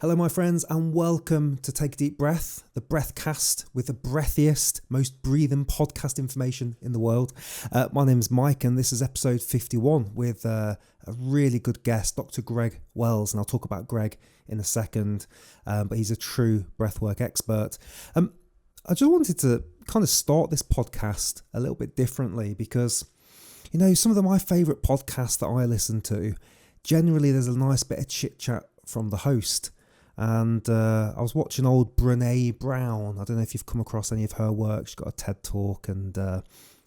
Hello, my friends, and welcome to Take a Deep Breath, the Breathcast with the breathiest, most breathing podcast information in the world. My name is Mike, and this is episode 51 with a really good guest, Dr. Gregg Wells, and I'll talk about Greg in a second, but he's a true breathwork expert. I just wanted to kind of start this podcast a little bit differently because, you know, some of my favourite podcasts that I listen to, generally there's a nice bit of chit-chat from the host. And I was watching old Brené Brown. I don't know if you've come across any of her work. She's got a TED Talk and a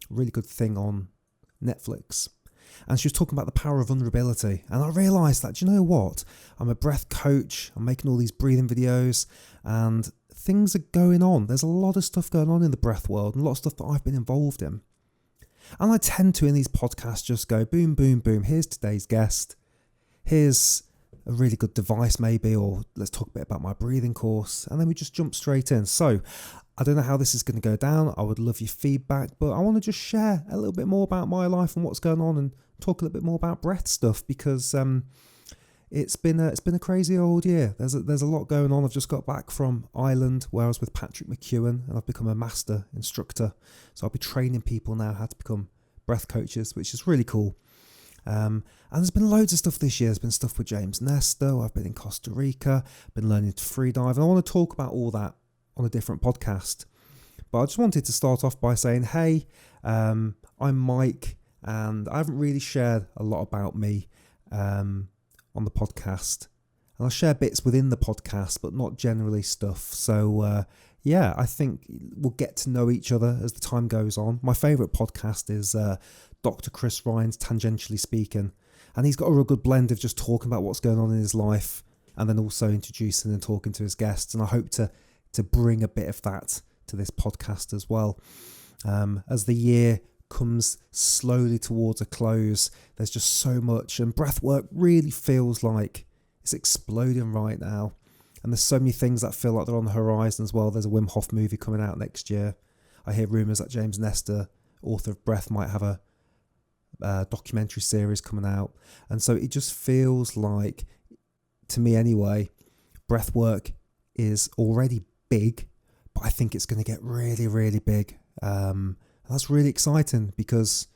really good thing on Netflix. And she was talking about the power of vulnerability. And I realised that, do you know what? I'm a breath coach. I'm making all these breathing videos and things are going on. There's a lot of stuff going on in the breath world and a lot of stuff that I've been involved in. And I tend to, in these podcasts, just go boom, boom, boom. Here's today's guest. Here's a really good device maybe, or let's talk a bit about my breathing course, and then we just jump straight in. So I don't know how this is going to go down. I would love your feedback, but I want to just share a little bit more about my life and what's going on and talk a little bit more about breath stuff because it's been a crazy old year. There's a lot going on. I've just got back from Ireland where I was with Patrick McEwen and I've become a master instructor. So I'll be training people now how to become breath coaches, which is really cool. And there's been loads of stuff this year. There's been stuff with James Nestor. I've been in Costa Rica, been learning to free dive. And I want to talk about all that on a different podcast. But I just wanted to start off by saying, hey, I'm Mike, and I haven't really shared a lot about me on the podcast. And I'll share bits within the podcast, but not generally stuff. So, yeah, I think we'll get to know each other as the time goes on. My favourite podcast is Dr. Chris Ryan's Tangentially Speaking. And he's got a real good blend of just talking about what's going on in his life and then also introducing and talking to his guests. And I hope to bring a bit of that to this podcast as well. As the year comes slowly towards a close, there's just so much. And breathwork really feels like it's exploding right now. And there's so many things that feel like they're on the horizon as well. There's a Wim Hof movie coming out next year. I hear rumours that James Nestor, author of Breath, might have a documentary series coming out. And so it just feels like, to me anyway, breathwork is already big, but I think it's going to get really, really big. And that's really exciting because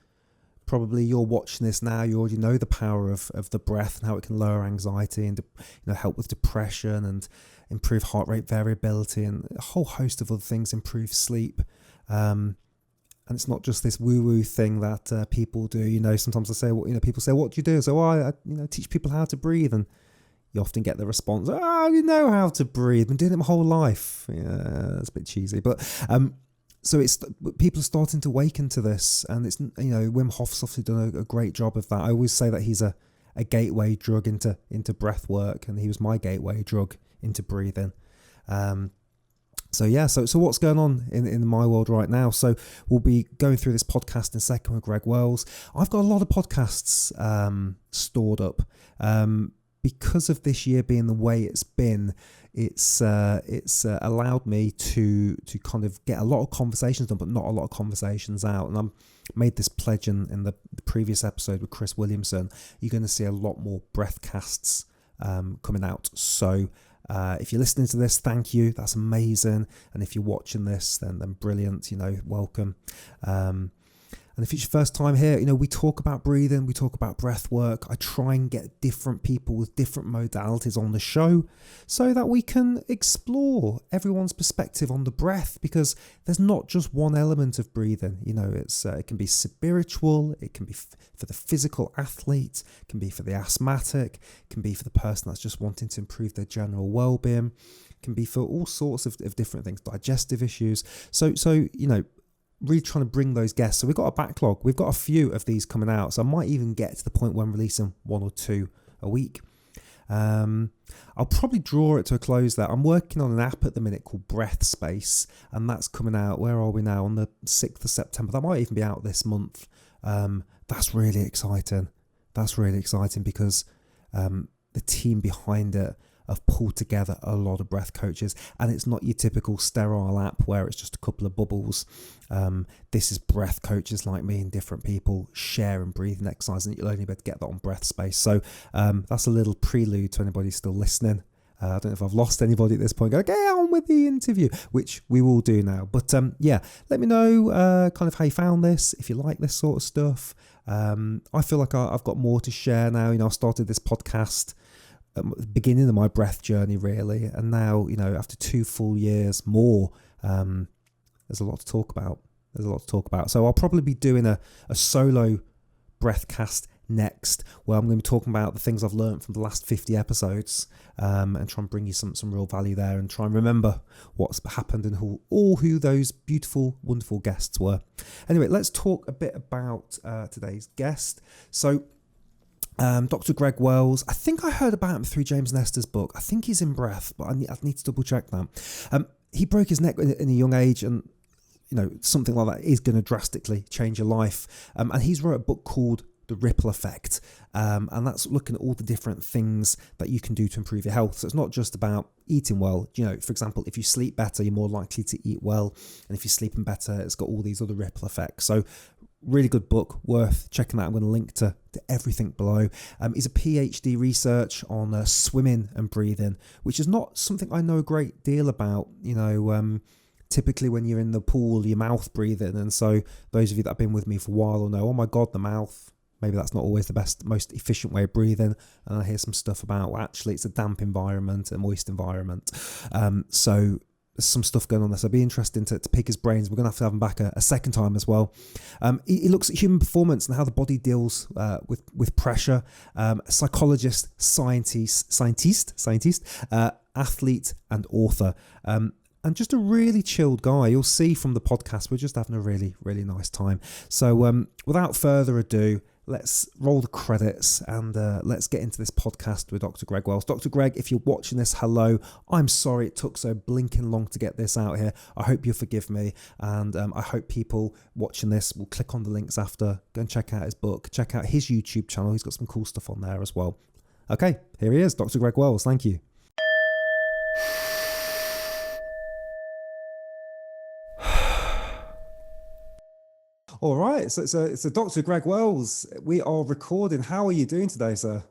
probably you're watching this now, you already know the power of the breath and how it can lower anxiety and help with depression and improve heart rate variability and a whole host of other things, improve sleep. And it's not just this woo-woo thing that people do. You know, sometimes I say, people say, what do you do? So I teach people how to breathe. And you often get the response, you know how to breathe. I've been doing it my whole life. Yeah, that's a bit cheesy. But so people are starting to awaken to this. And it's, Wim Hof's obviously done a great job of that. I always say that he's a gateway drug into breath work. And he was my gateway drug into breathing. So what's going on in my world right now? So we'll be going through this podcast in a second with Gregg Wells. I've got a lot of podcasts stored up because of this year being the way it's been. It's allowed me to kind of get a lot of conversations done, but not a lot of conversations out. And I made this pledge in the previous episode with Chris Williamson. You're going to see a lot more breathcasts coming out. So if you're listening to this, thank you. That's amazing. And if you're watching this, then brilliant. Welcome. And if it's your first time here, we talk about breathing, we talk about breath work. I try and get different people with different modalities on the show so that we can explore everyone's perspective on the breath, because there's not just one element of breathing. It can be spiritual, it can be for the physical athlete, it can be for the asthmatic, it can be for the person that's just wanting to improve their general well-being, it can be for all sorts of different things, digestive issues. So really trying to bring those guests. So we've got a backlog. We've got a few of these coming out. So I might even get to the point where I'm releasing 1 or 2 a week. I'll probably draw it to a close there. I'm working on an app at the minute called Breath Space, and that's coming out. Where are we now? On the 6th of September. That might even be out this month. That's really exciting. Because the team behind it have pulled together a lot of breath coaches, and it's not your typical sterile app where it's just a couple of bubbles. This is breath coaches like me and different people sharing breathing exercise, and you'll only be able to get that on Breath Space. So that's a little prelude to anybody still listening. I don't know if I've lost anybody at this point. Go, get on with the interview, which we will do now. But yeah, let me know kind of how you found this, if you like this sort of stuff. I feel like I've got more to share now. I started this podcast at the beginning of my breath journey, really. And now, after 2 full years more, there's a lot to talk about. So I'll probably be doing a solo Breathcast next, where I'm going to be talking about the things I've learned from the last 50 episodes, and try and bring you some real value there, and try and remember what's happened and who those beautiful, wonderful guests were. Anyway, let's talk a bit about today's guest. So Dr. Gregg Wells, I think I heard about him through James Nestor's book. I think he's in breath, but I need to double check that. He broke his neck in a young age, and something like that is going to drastically change your life. And he's wrote a book called The Ripple Effect. And that's looking at all the different things that you can do to improve your health. So it's not just about eating well. For example, if you sleep better, you're more likely to eat well. And if you're sleeping better, it's got all these other ripple effects. So really good book, worth checking out. I'm going to link to everything below. He's a PhD research on swimming and breathing, which is not something I know a great deal about. Typically when you're in the pool, your mouth breathing. And so those of you that have been with me for a while will know, oh my God, the mouth, maybe that's not always the most efficient way of breathing. And I hear some stuff about, well, actually it's a damp environment, a moist environment. So there's some stuff going on there. So it'll be interesting to pick his brains. We're going to have him back a second time as well. He looks at human performance and how the body deals with pressure. Psychologist, scientist, athlete and author. And just a really chilled guy. You'll see from the podcast, we're just having a really, really nice time. So without further ado, let's roll the credits and let's get into this podcast with Dr. Gregg Wells. Dr. Gregg, if you're watching this, hello. I'm sorry it took so blinking long to get this out here. I hope you'll forgive me. And I hope people watching this will click on the links after, go and check out his book, check out his YouTube channel. He's got some cool stuff on there as well. Okay, here he is, Dr. Gregg Wells. Thank you. All right, so Dr. Gregg Wells, we are recording. How are you doing today, sir?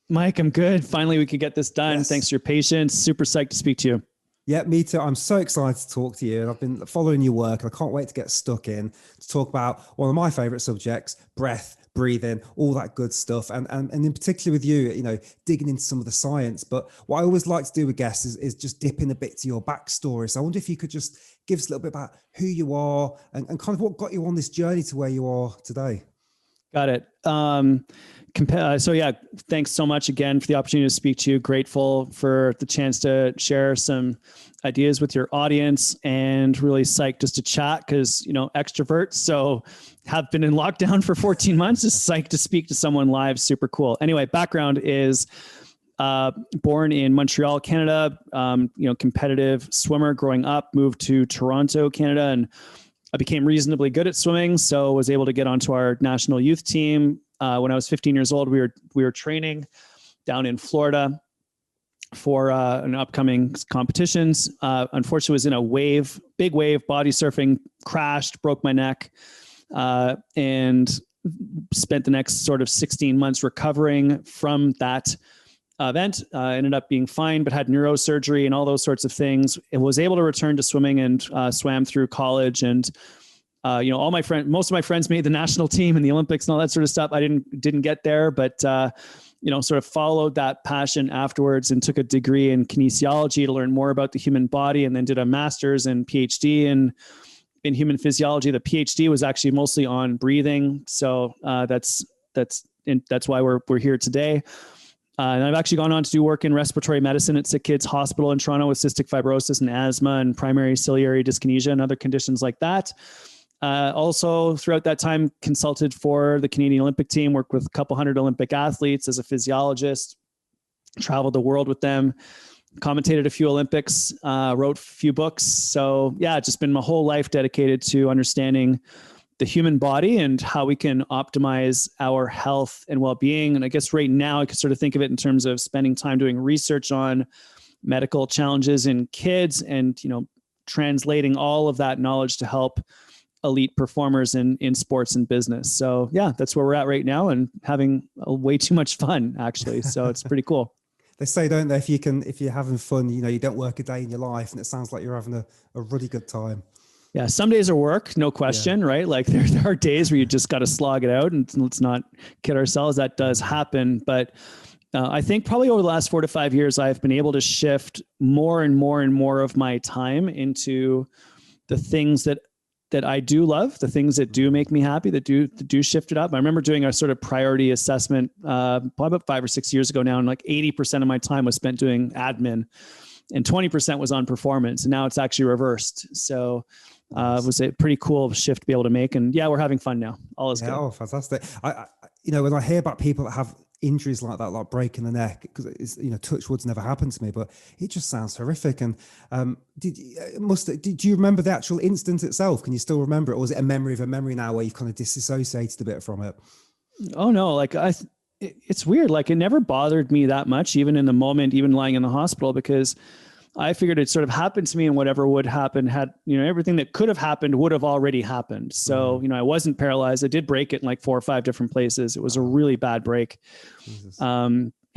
Mike, I'm good. Finally, we could get this done. Yes. Thanks for your patience. Super psyched to speak to you. Yeah, me too. I'm so excited to talk to you. And I've been following your work. And I can't wait to get stuck in to talk about one of my favorite subjects, breath, breathing, all that good stuff. And in particular with you, digging into some of the science. But what I always like to do with guests is just dip in a bit to your backstory. So I wonder if you could just give us a little bit about who you are and kind of what got you on this journey to where you are today. Got it. So yeah, thanks so much again for the opportunity to speak to you. Grateful for the chance to share some ideas with your audience, and really psyched just to chat because, extrovert. So have been in lockdown for 14 months. Just psyched to speak to someone live. Super cool. Anyway, background is born in Montreal, Canada, competitive swimmer growing up, moved to Toronto, Canada, and I became reasonably good at swimming. So was able to get onto our national youth team. When I was 15 years old, we were training down in Florida for an upcoming competitions. Unfortunately, was in a big wave, body surfing, crashed, broke my neck, and spent the next sort of 16 months recovering from that event. Ended up being fine, but had neurosurgery and all those sorts of things. It was able to return to swimming and swam through college, and most of my friends made the national team and the Olympics and all that sort of stuff. I didn't get there, but sort of followed that passion afterwards and took a degree in kinesiology to learn more about the human body, and then did a master's and PhD in human physiology. The PhD was actually mostly on breathing, so that's why we're here today. And I've actually gone on to do work in respiratory medicine at Sick Kids Hospital in Toronto with cystic fibrosis and asthma and primary ciliary dyskinesia and other conditions like that. Also, throughout that time, consulted for the Canadian Olympic team, worked with a couple hundred Olympic athletes as a physiologist, traveled the world with them, commentated a few Olympics, wrote a few books. So yeah, just been my whole life dedicated to understanding the human body and how we can optimize our health and well-being. And I guess right now I could sort of think of it in terms of spending time doing research on medical challenges in kids and, translating all of that knowledge to help elite performers in sports and business. So yeah, that's where we're at right now, and having way too much fun actually. So it's pretty cool. They say, don't they, if you're having fun, you don't work a day in your life, and it sounds like you're having a really good time. Yeah. Some days are work, no question, right? Like there are days where you just got to slog it out, and let's not kid ourselves. That does happen. But I think probably over the last 4 to 5 years, I've been able to shift more and more and more of my time into the things that I do love, the things that do make me happy, that do shift it up. I remember doing a sort of priority assessment probably about 5 or 6 years ago now, and like 80% of my time was spent doing admin and 20% was on performance. And now it's actually reversed. So it was a pretty cool shift to be able to make. And yeah, we're having fun now. All is good. Oh, fantastic. I when I hear about people that have injuries like that, like breaking the neck, because it's, touch wood's never happened to me, but it just sounds horrific. And did you remember the actual incident itself? Can you still remember it, or is it a memory of a memory now where you've kind of disassociated a bit from it? Oh no, like it's weird. Like it never bothered me that much, even in the moment, even lying in the hospital, because I figured it sort of happened to me, and whatever would happen had, everything that could have happened would have already happened. So, I wasn't paralyzed. I did break it in like 4 or 5 different places. It was a really bad break,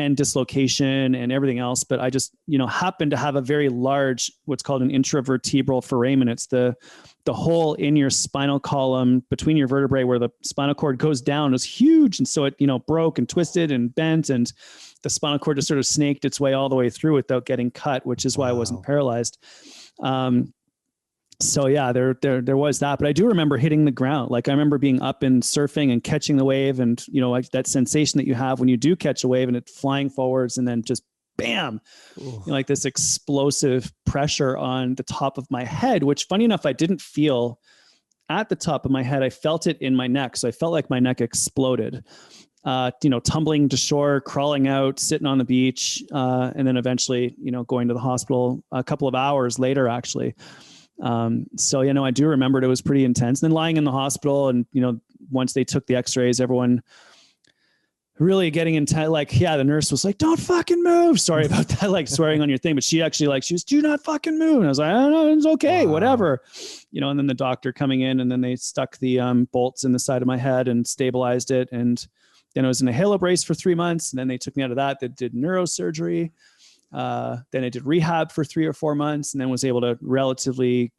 and dislocation and everything else. But I just, happened to have a very large, what's called an intravertebral foramen. It's the hole in your spinal column between your vertebrae where the spinal cord goes down is huge. And so it, broke and twisted and bent, and the spinal cord just sort of snaked its way all the way through without getting cut, which is why I wasn't paralyzed. So yeah, there was that, but I do remember hitting the ground. Like I remember being up and surfing and catching the wave, and like that sensation that you have when you do catch a wave and it flying forwards and then just bam, like this explosive pressure on the top of my head, which funny enough, I didn't feel at the top of my head. I felt it in my neck. So I felt like my neck exploded. Tumbling to shore, crawling out, sitting on the beach, and then eventually, going to the hospital a couple of hours later, actually. So, I do remember it was pretty intense. And then lying in the hospital, and, once they took the x-rays, everyone really getting intense. Like, yeah, the nurse was like, don't fucking move. Sorry about that, like swearing on your thing. But she actually she was, do not fucking move. And I was like, oh, no, it's okay, whatever. And then the doctor coming in, and then they stuck the bolts in the side of my head and stabilized it. And then I was in a halo brace for 3 months. And then they took me out of that. They did neurosurgery. Then I did rehab for 3 or 4 months, and then was able to relatively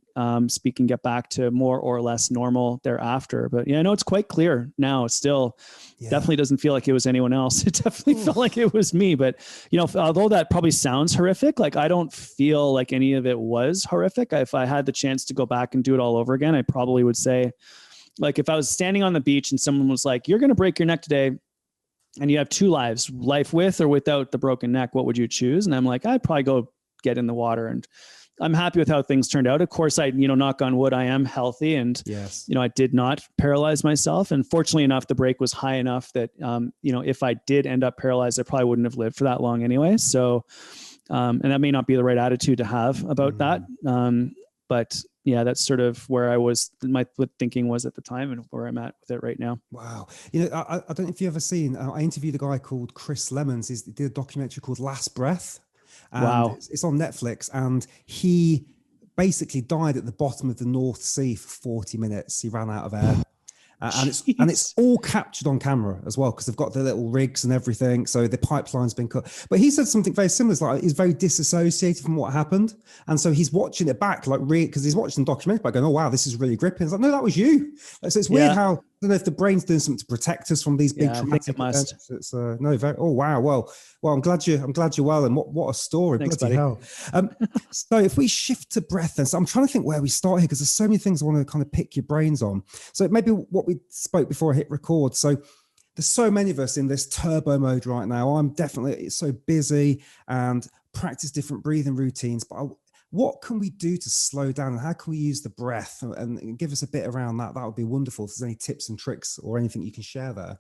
speaking, get back to more or less normal thereafter. But yeah, I know it's quite clear now. Still, definitely doesn't feel like it was anyone else. It definitely felt like it was me. But although that probably sounds horrific, like I don't feel like any of it was horrific. If I had the chance to go back and do it all over again, I probably would say, like, if I was standing on the beach and someone was like, "You're going to break your neck today, and you have 2 lives, life with or without the broken neck, what would you choose?" And I'm like, I'd probably go get in the water. And I'm happy with how things turned out. Of course, I, knock on wood, I am healthy, and, I did not paralyze myself. And fortunately enough, the break was high enough that, if I did end up paralyzed, I probably wouldn't have lived for that long anyway. So, and that may not be the right attitude to have about that. But yeah, that's sort of where I was, my thinking was at the time, and where I'm at with it right now. Wow. I don't know if you've ever seen, I interviewed a guy called Chris Lemons. He did a documentary called Last Breath. And it's on Netflix, and he basically died at the bottom of the North Sea for 40 minutes. He ran out of air. And it's all captured on camera as well, because they've got the little rigs and everything. So the pipeline's been cut. But he said something very similar. It's like he's very disassociated from what happened. And so he's watching it back, like, because he's watching the documentary back going, "Oh, wow, this is really gripping." It's like, no, that was you. So it's weird how, I don't know if the brain's doing something to protect us from these big traumatic events. It's well, I'm glad you're well, and what a story. Thanks, Bloody hell. So if we shift to breath, then, so I'm trying to think where we start here, because there's so many things I want to kind of pick your brains on. So maybe what we spoke before I hit record. So there's so many of us in this turbo mode right now. I'm definitely so busy and practice different breathing routines, but what can we do to slow down, and how can we use the breath, and give us a bit around that? That would be wonderful. If there's any tips and tricks or anything you can share there.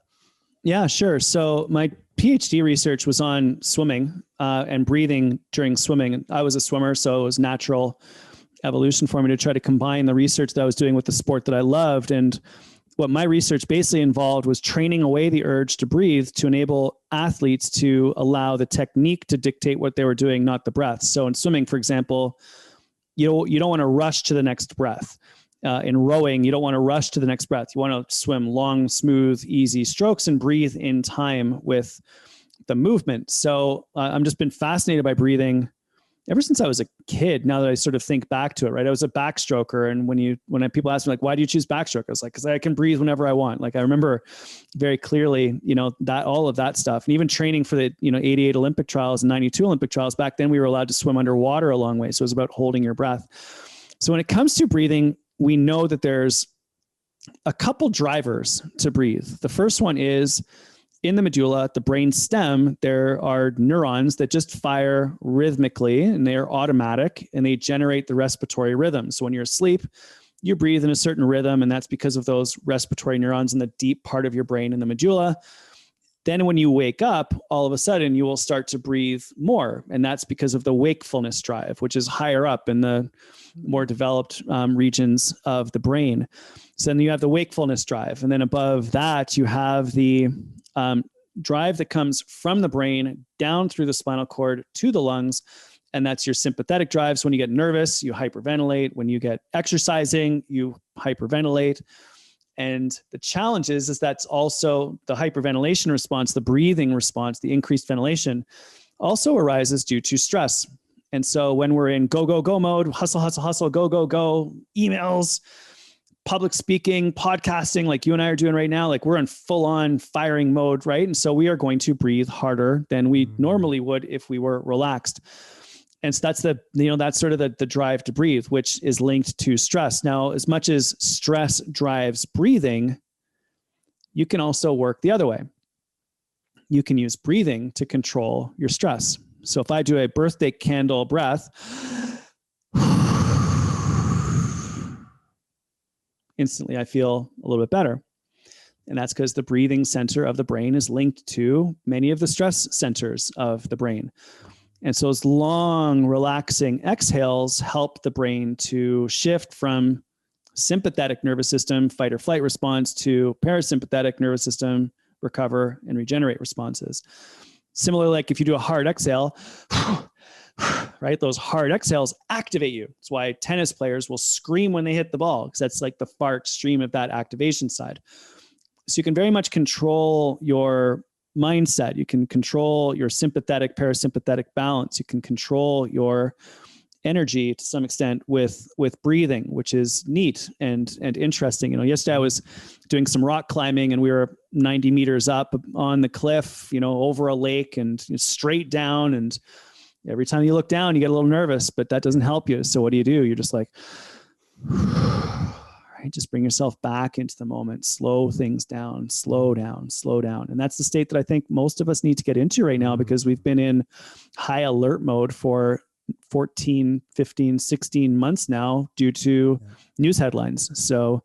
Yeah, sure. So my PhD research was on swimming and breathing during swimming. I was a swimmer, so it was natural evolution for me to try to combine the research that I was doing with the sport that I loved. And what my research basically involved was training away the urge to breathe to enable athletes to allow the technique to dictate what they were doing, not the breath. So in swimming, for example, you don't want to rush to the next breath. In rowing, you don't want to rush to the next breath. You want to swim long, smooth, easy strokes and breathe in time with the movement. So I'm just been fascinated by breathing ever since I was a kid. Now that I sort of think back to it, right? I was a backstroker. And when people ask me like, why do you choose backstroke? I was like, cause I can breathe whenever I want. Like I remember very clearly, that all of that stuff, and even training for the, 88 Olympic trials and 92 Olympic trials. Back then we were allowed to swim underwater a long way. So it was about holding your breath. So when it comes to breathing, we know that there's a couple drivers to breathe. The first one is in the medulla, the brain stem, there are neurons that just fire rhythmically, and they are automatic, and they generate the respiratory rhythm. So when you're asleep, you breathe in a certain rhythm, and that's because of those respiratory neurons in the deep part of your brain in the medulla. Then when you wake up, all of a sudden you will start to breathe more. And that's because of the wakefulness drive, which is higher up in the more developed regions of the brain. So then you have the wakefulness drive. And then above that, you have the drive that comes from the brain down through the spinal cord to the lungs. And that's your sympathetic drive. So when you get nervous, you hyperventilate. When you get exercising, you hyperventilate. And the challenge is that's also the hyperventilation response, the breathing response, the increased ventilation also arises due to stress. And so when we're in go, go, go mode, hustle, hustle, hustle, go, go, go, emails, public speaking, podcasting, like you and I are doing right now, like we're in full on firing mode, right? And so we are going to breathe harder than we normally would if we were relaxed. And so that's that's sort of the drive to breathe, which is linked to stress. Now, as much as stress drives breathing, you can also work the other way. You can use breathing to control your stress. So if I do a birthday candle breath, instantly I feel a little bit better. And that's because the breathing center of the brain is linked to many of the stress centers of the brain. And so those long, relaxing exhales help the brain to shift from sympathetic nervous system, fight or flight response, to parasympathetic nervous system, recover and regenerate responses. Similarly, like if you do a hard exhale, right? Those hard exhales activate you. That's why tennis players will scream when they hit the ball, because that's like the far extreme of that activation side. So you can very much control your mindset. You can control your sympathetic, parasympathetic balance. You can control your energy to some extent with breathing, which is neat and interesting. Yesterday I was doing some rock climbing, and we were 90 meters up on the cliff, over a lake, and straight down. And every time you look down, you get a little nervous, but that doesn't help you. So what do? You're just like, right? Just bring yourself back into the moment, slow things down, slow down, slow down. And that's the state that I think most of us need to get into right now, because we've been in high alert mode for 14, 15, 16 months now due to news headlines. So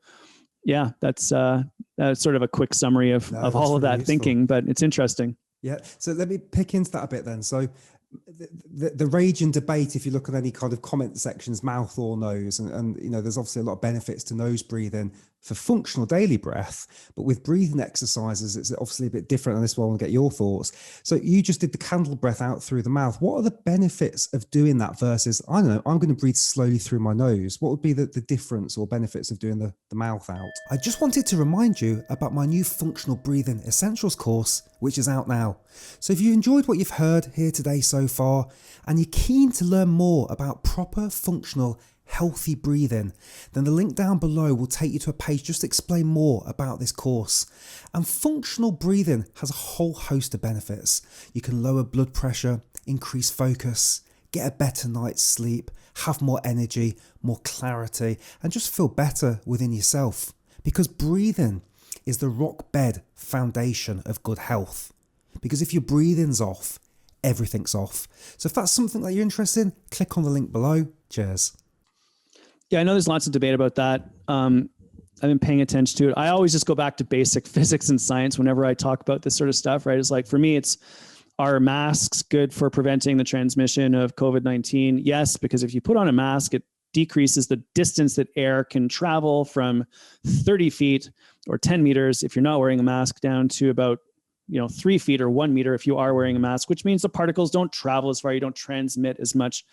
yeah, that's sort of a quick summary of all of that thinking, but it's interesting. Yeah. So let me pick into that a bit then. So the raging debate, if you look at any kind of comment sections, mouth or nose, and there's obviously a lot of benefits to nose breathing for functional daily breath, but with breathing exercises, it's obviously a bit different. And this one, I want to get your thoughts. So you just did the candle breath out through the mouth. What are the benefits of doing that versus, I don't know, I'm going to breathe slowly through my nose? What would be the difference or benefits of doing the mouth out? I just wanted to remind you about my new Functional Breathing Essentials course, which is out now. So if you enjoyed what you've heard here today so far, and you're keen to learn more about proper functional healthy breathing, then the link down below will take you to a page just to explain more about this course. And functional breathing has a whole host of benefits. You can lower blood pressure, increase focus, get a better night's sleep, have more energy, more clarity, and just feel better within yourself. Because breathing is the rock bed foundation of good health. Because if your breathing's off, everything's off. So if that's something that you're interested in, click on the link below. Cheers. Yeah, I know there's lots of debate about that. I've been paying attention to it. I always just go back to basic physics and science whenever I talk about this sort of stuff, right? It's like, for me, are masks good for preventing the transmission of COVID-19? Yes, because if you put on a mask, it decreases the distance that air can travel from 30 feet or 10 meters if you're not wearing a mask, down to about 3 feet or 1 meter if you are wearing a mask, which means the particles don't travel as far. You don't transmit as much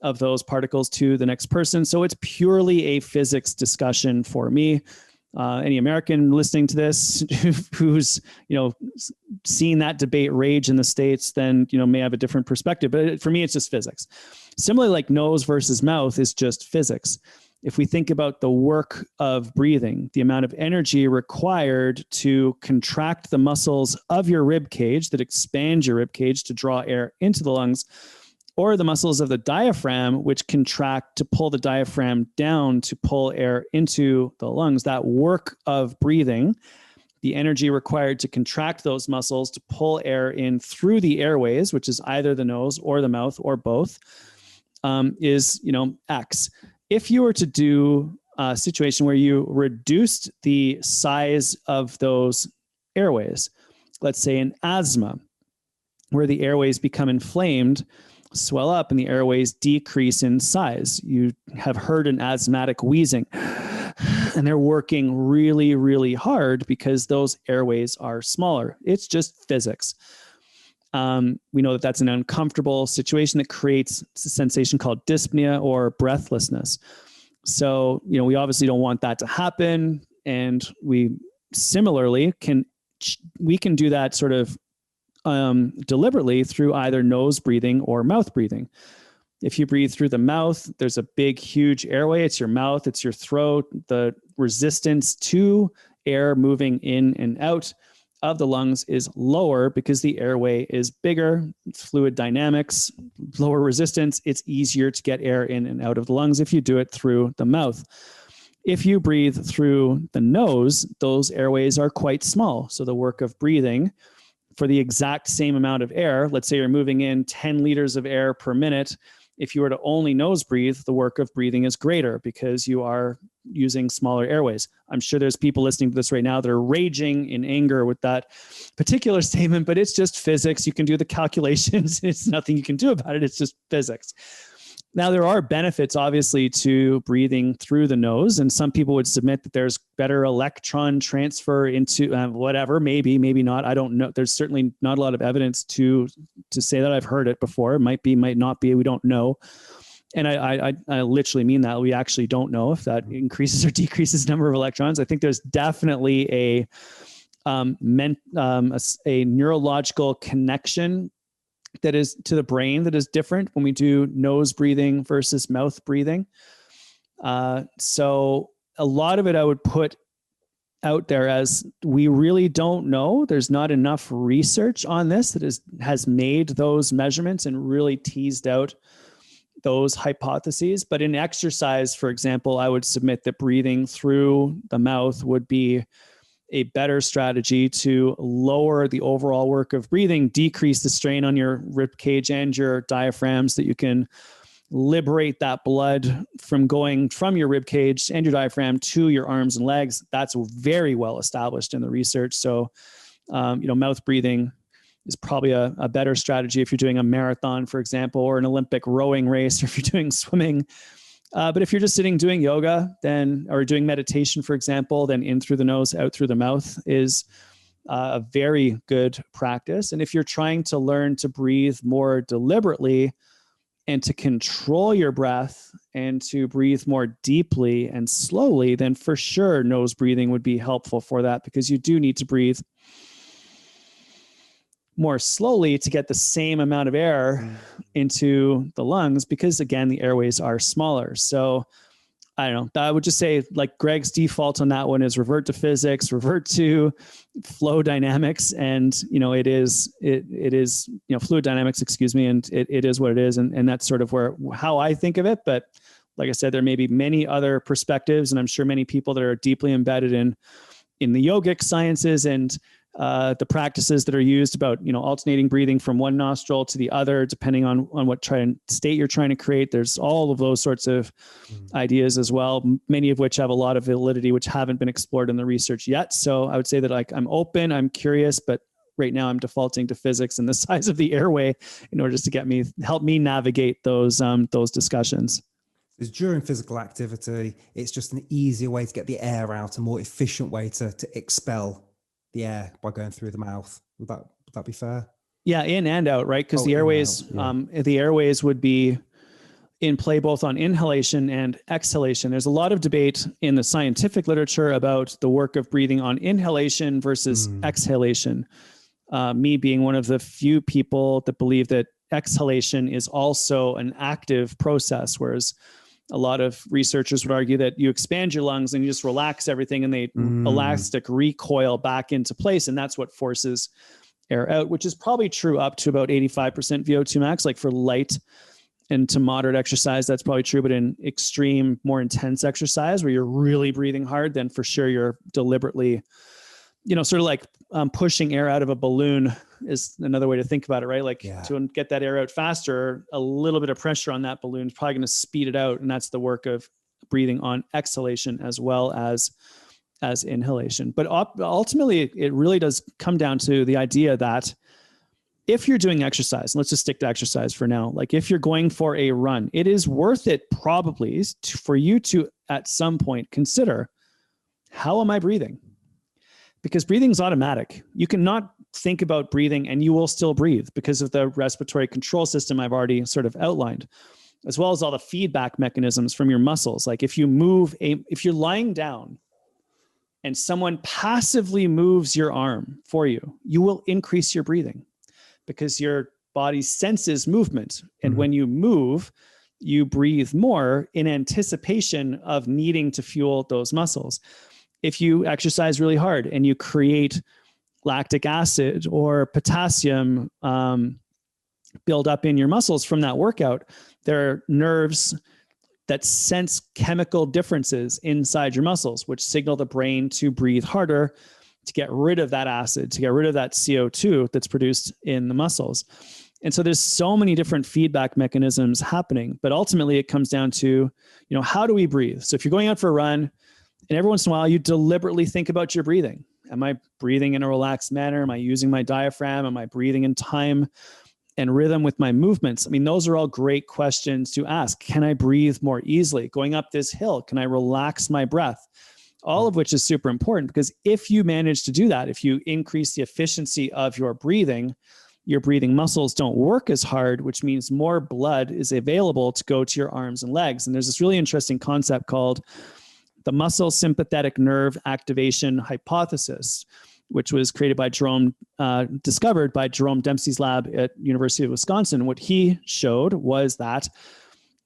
of those particles to the next person. So it's purely a physics discussion for me. any American listening to this who's, seen that debate rage in the States, then, may have a different perspective. But for me, it's just physics. Similarly, like nose versus mouth is just physics. If we think about the work of breathing, the amount of energy required to contract the muscles of your rib cage that expand your rib cage to draw air into the lungs, or the muscles of the diaphragm, which contract to pull the diaphragm down to pull air into the lungs, that work of breathing, the energy required to contract those muscles to pull air in through the airways, which is either the nose or the mouth or both, is, X. If you were to do a situation where you reduced the size of those airways, let's say in asthma, where the airways become inflamed, swell up, and the airways decrease in size. You have heard an asthmatic wheezing, and they're working really, really hard because those airways are smaller. It's just physics. We know that that's an uncomfortable situation that creates a sensation called dyspnea or breathlessness. So, we obviously don't want that to happen. And we similarly can do that sort of deliberately through either nose breathing or mouth breathing. If you breathe through the mouth, there's a big, huge airway. It's your mouth, it's your throat. The resistance to air moving in and out of the lungs is lower because the airway is bigger, fluid dynamics, lower resistance. It's easier to get air in and out of the lungs if you do it through the mouth. If you breathe through the nose, those airways are quite small. So the work of breathing for the exact same amount of air, let's say you're moving in 10 liters of air per minute. If you were to only nose breathe, the work of breathing is greater because you are using smaller airways. I'm sure there's people listening to this right now that are raging in anger with that particular statement, but it's just physics. You can do the calculations. It's nothing you can do about it. It's just physics. Now, there are benefits, obviously, to breathing through the nose, and some people would submit that there's better electron transfer into whatever, maybe not. I don't know. There's certainly not a lot of evidence to say that. I've heard it before. It might be, might not be. We don't know. And I literally mean that. We actually don't know if that increases or decreases the number of electrons. I think there's definitely a neurological connection that is to the brain that is different when we do nose breathing versus mouth breathing. So a lot of it I would put out there as we really don't know. There's not enough research on this that has made those measurements and really teased out those hypotheses. But in exercise, for example, I would submit that breathing through the mouth would be a better strategy to lower the overall work of breathing, decrease the strain on your rib cage and your diaphragm so that you can liberate that blood from going from your rib cage and your diaphragm to your arms and legs. That's very well established in the research. So, mouth breathing is probably a better strategy if you're doing a marathon, for example, or an Olympic rowing race, or if you're doing swimming. But if you're just sitting doing yoga, or doing meditation, for example, then in through the nose, out through the mouth is a very good practice. And if you're trying to learn to breathe more deliberately and to control your breath and to breathe more deeply and slowly, then for sure nose breathing would be helpful for that, because you do need to breathe more slowly to get the same amount of air into the lungs, because again, the airways are smaller. So I don't know. I would just say, like, Greg's default on that one is revert to physics, revert to flow dynamics. And, it is fluid dynamics, and it is what it is. And that's sort of how I think of it. But like I said, there may be many other perspectives, and I'm sure many people that are deeply embedded in the yogic sciences and the practices that are used about, alternating breathing from one nostril to the other, depending on what state you're trying to create. There's all of those sorts of ideas as well, many of which have a lot of validity, which haven't been explored in the research yet. So I would say that I'm open, I'm curious, but right now I'm defaulting to physics and the size of the airway in order just to help me navigate those discussions. Is during physical activity, it's just an easier way to get the air out, a more efficient way to expel the air by going through the mouth. Would that be fair? Yeah, in and out, right? Because the airways, yeah. The airways would be in play both on inhalation and exhalation. There's a lot of debate in the scientific literature about the work of breathing on inhalation versus exhalation. Me being one of the few people that believe that exhalation is also an active process, whereas a lot of researchers would argue that you expand your lungs and you just relax everything and they elastic recoil back into place. And that's what forces air out, which is probably true up to about 85% VO2 max, like for light and to moderate exercise, that's probably true. But in extreme, more intense exercise where you're really breathing hard, then for sure you're deliberately, sort of like pushing air out of a balloon is another way to think about it, right? Like to get that air out faster, a little bit of pressure on that balloon is probably going to speed it out. And that's the work of breathing on exhalation as well as inhalation. But ultimately, it really does come down to the idea that if you're doing exercise, let's just stick to exercise for now. Like if you're going for a run, it is worth it probably for you to, at some point, consider, how am I breathing? Because breathing is automatic. You cannot think about breathing and you will still breathe because of the respiratory control system I've already sort of outlined, as well as all the feedback mechanisms from your muscles. Like if you're lying down and someone passively moves your arm for you, you will increase your breathing because your body senses movement. And when you move, you breathe more in anticipation of needing to fuel those muscles. If you exercise really hard and you create lactic acid or potassium build up in your muscles from that workout, there are nerves that sense chemical differences inside your muscles, which signal the brain to breathe harder, to get rid of that acid, to get rid of that CO2 that's produced in the muscles. And so there's so many different feedback mechanisms happening, but ultimately it comes down to, how do we breathe? So if you're going out for a run and every once in a while you deliberately think about your breathing, am I breathing in a relaxed manner? Am I using my diaphragm? Am I breathing in time and rhythm with my movements? I mean, those are all great questions to ask. Can I breathe more easily? Going up this hill, can I relax my breath? All of which is super important because if you manage to do that, if you increase the efficiency of your breathing muscles don't work as hard, which means more blood is available to go to your arms and legs. And there's this really interesting concept called the muscle sympathetic nerve activation hypothesis, which was created by discovered by Jerome Dempsey's lab at University of Wisconsin. What he showed was that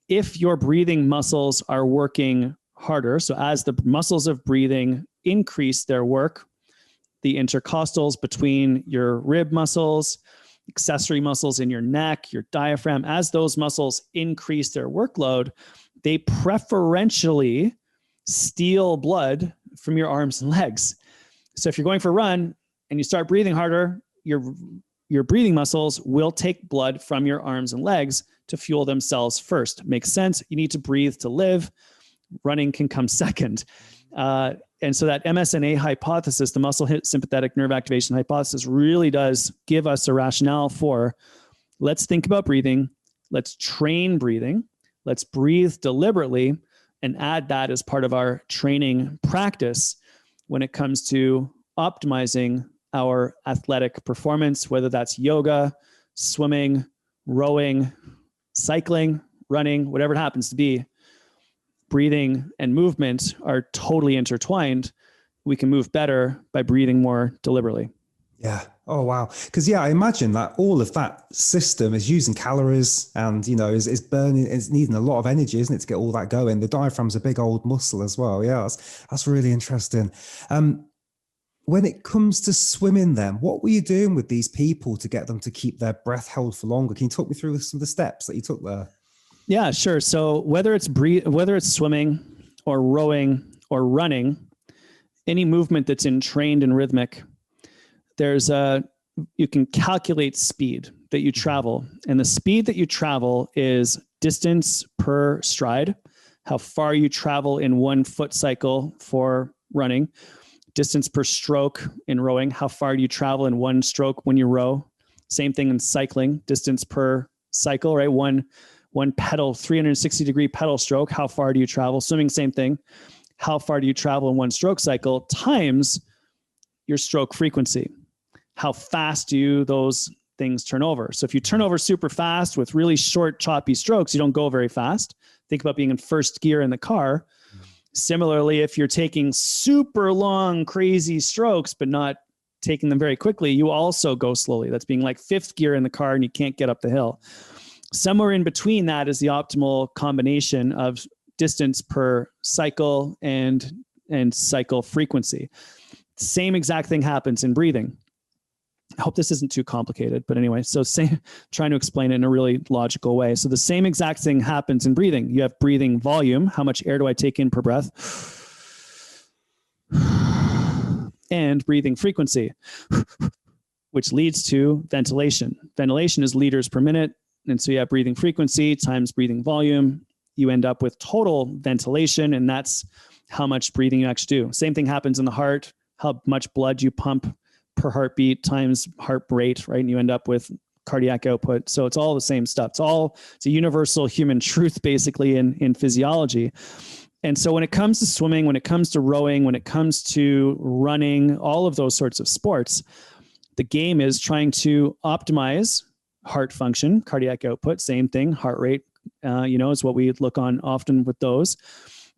if your breathing muscles are working harder, so as the muscles of breathing increase their work, the intercostals between your rib muscles, accessory muscles in your neck, your diaphragm, as those muscles increase their workload, they preferentially steal blood from your arms and legs. So if you're going for a run and you start breathing harder, your breathing muscles will take blood from your arms and legs to fuel themselves first. Makes sense. You need to breathe to live. Running can come second. And so that MSNA hypothesis, the muscle sympathetic nerve activation hypothesis, really does give us a rationale for, let's think about breathing, let's train breathing, let's breathe deliberately, and add that as part of our training practice when it comes to optimizing our athletic performance, whether that's yoga, swimming, rowing, cycling, running, whatever it happens to be. Breathing and movement are totally intertwined. We can move better by breathing more deliberately. Yeah. Oh, wow. Because I imagine that all of that system is using calories and, is burning, it's needing a lot of energy, isn't it, to get all that going? The diaphragm's a big old muscle as well. Yeah, that's really interesting. When it comes to swimming then, what were you doing with these people to get them to keep their breath held for longer? Can you talk me through some of the steps that you took there? Yeah, sure. So whether it's swimming or rowing or running, any movement that's trained and rhythmic, you can calculate speed that you travel. And the speed that you travel is distance per stride, how far you travel in 1 foot cycle for running, distance per stroke in rowing, how far do you travel in 1 stroke when you row? Same thing in cycling, distance per cycle, right? One pedal, 360-degree pedal stroke, how far do you travel? Swimming, same thing. How far do you travel in 1 stroke cycle times your stroke frequency? How fast do those things turn over. So if you turn over super fast with really short, choppy strokes, you don't go very fast. Think about being in first gear in the car. Similarly, if you're taking super long, crazy strokes, but not taking them very quickly, you also go slowly. That's being like fifth gear in the car and you can't get up the hill. Somewhere in between that is the optimal combination of distance per cycle and cycle frequency. Same exact thing happens in breathing. I hope this isn't too complicated, but anyway, so trying to explain it in a really logical way. So the same exact thing happens in breathing. You have breathing volume. How much air do I take in per breath? And breathing frequency, which leads to ventilation. Ventilation is liters per minute. And so you have breathing frequency times breathing volume. You end up with total ventilation, and that's how much breathing you actually do. Same thing happens in the heart, how much blood you pump per heartbeat times heart rate, right? And you end up with cardiac output. So it's all the same stuff. It's a universal human truth, basically, in physiology. And so when it comes to swimming, when it comes to rowing, when it comes to running, all of those sorts of sports, the game is trying to optimize heart function, cardiac output, same thing, heart rate, is what we look on often with those.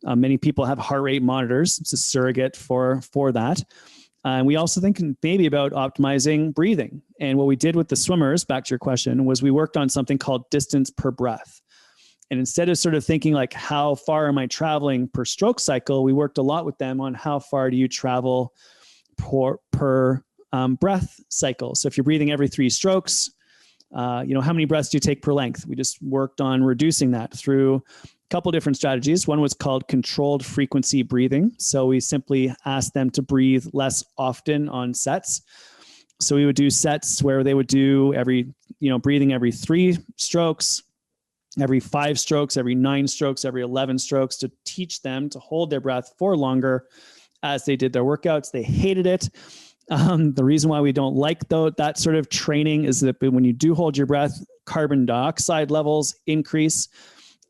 Many people have heart rate monitors. It's a surrogate for that. And we also think maybe about optimizing breathing. And what we did with the swimmers, back to your question, was we worked on something called distance per breath. And instead of sort of thinking like, how far am I traveling per stroke cycle, we worked a lot with them on how far do you travel per breath cycle. So if you're breathing every 3 strokes, how many breaths do you take per length? We just worked on reducing that through a couple different strategies. One was called controlled frequency breathing. So we simply asked them to breathe less often on sets. So we would do sets where they would do breathing every 3 strokes, every 5 strokes, every 9 strokes, every 11 strokes, to teach them to hold their breath for longer as they did their workouts. They hated it. The reason why we don't like that sort of training is that when you do hold your breath, carbon dioxide levels increase,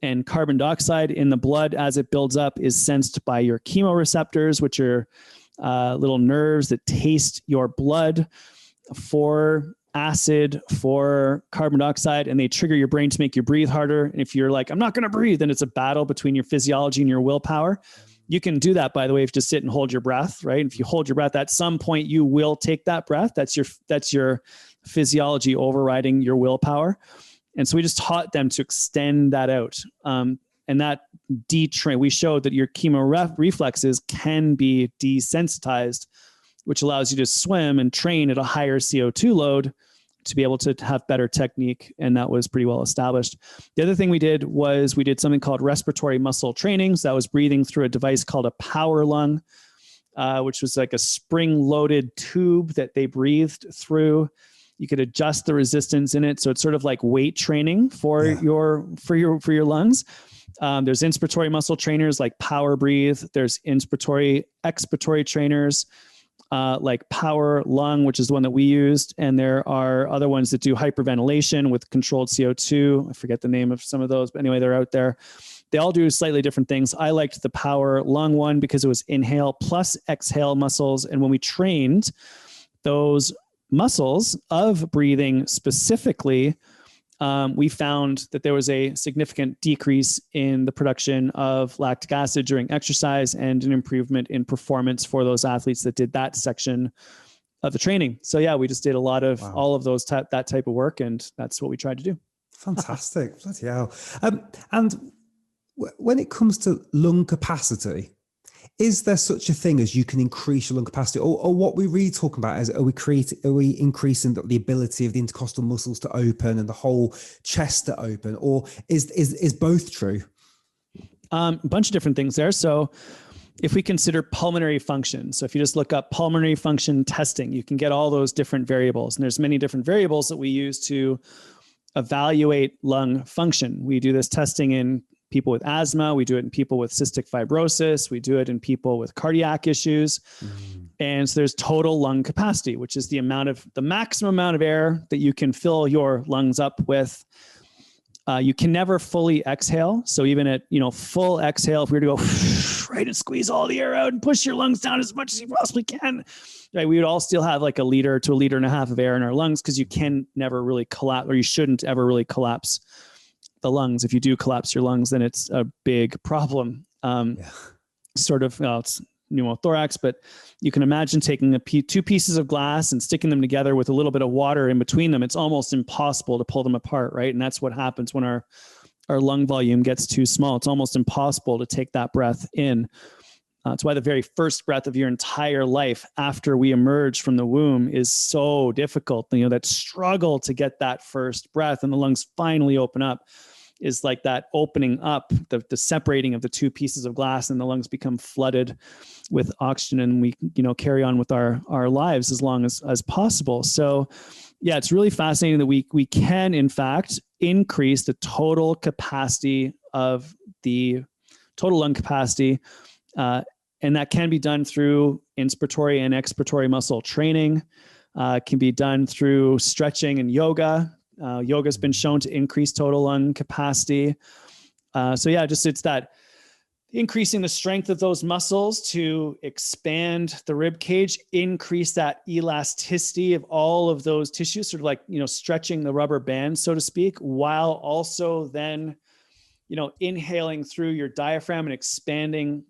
and carbon dioxide in the blood as it builds up is sensed by your chemoreceptors, which are little nerves that taste your blood for acid, for carbon dioxide, and they trigger your brain to make you breathe harder. And if you're like, I'm not going to breathe, then it's a battle between your physiology and your willpower. You can do that, by the way, if you just sit and hold your breath, right? If you hold your breath, at some point you will take that breath. That's your physiology overriding your willpower. And so we just taught them to extend that out. And that we showed that your chemo reflexes can be desensitized, which allows you to swim and train at a higher CO2 load to be able to have better technique. And that was pretty well established. The other thing we did was we did something called respiratory muscle training. So that was breathing through a device called a power lung, which was like a spring-loaded tube that they breathed through. You could adjust the resistance in it. So it's sort of like weight training for your lungs. There's inspiratory muscle trainers like Power Breathe. There's inspiratory, expiratory trainers like Power Lung, which is the one that we used. And there are other ones that do hyperventilation with controlled CO2. I forget the name of some of those, but anyway, they're out there. They all do slightly different things. I liked the Power Lung one because it was inhale plus exhale muscles. And when we trained those muscles of breathing specifically, we found that there was a significant decrease in the production of lactic acid during exercise and an improvement in performance for those athletes that did that section of the training. So yeah, we just did a lot of all of those that type of work, and that's what we tried to do. Fantastic. Bloody hell. And when it comes to lung capacity, is there such a thing as you can increase your lung capacity, or what we're really talking about is are we increasing the ability of the intercostal muscles to open and the whole chest to open, or is both true? A bunch of different things there. So if we consider pulmonary function, so if you just look up pulmonary function testing, you can get all those different variables, and there's many different variables that we use to evaluate lung function. We do this testing in people with asthma. We do it in people with cystic fibrosis. We do it in people with cardiac issues. And so there's total lung capacity, which is the maximum amount of air that you can fill your lungs up with You can never fully exhale. So even at, full exhale, if we were to go right and squeeze all the air out and push your lungs down as much as you possibly can, right, we would all still have like 1 liter to 1.5 liters of air in our lungs, because you can never really collapse, or you shouldn't ever really collapse the lungs. If you do collapse your lungs, then it's a big problem. Sort of, it's pneumothorax, but you can imagine taking two pieces of glass and sticking them together with a little bit of water in between them. It's almost impossible to pull them apart, right? And that's what happens when our lung volume gets too small. It's almost impossible to take that breath in. That's why the very first breath of your entire life after we emerge from the womb is so difficult. That struggle to get that first breath and the lungs finally open up is like that opening up, the separating of the two pieces of glass, and the lungs become flooded with oxygen, and we, carry on with our lives as long as possible. So yeah, it's really fascinating that we can in fact increase the total capacity of the total lung capacity. And that can be done through inspiratory and expiratory muscle training. Can be done through stretching and yoga. Yoga has been shown to increase total lung capacity. So yeah, it's that increasing the strength of those muscles to expand the rib cage, increase that elasticity of all of those tissues, sort of like, stretching the rubber band, so to speak, while also then, inhaling through your diaphragm and expanding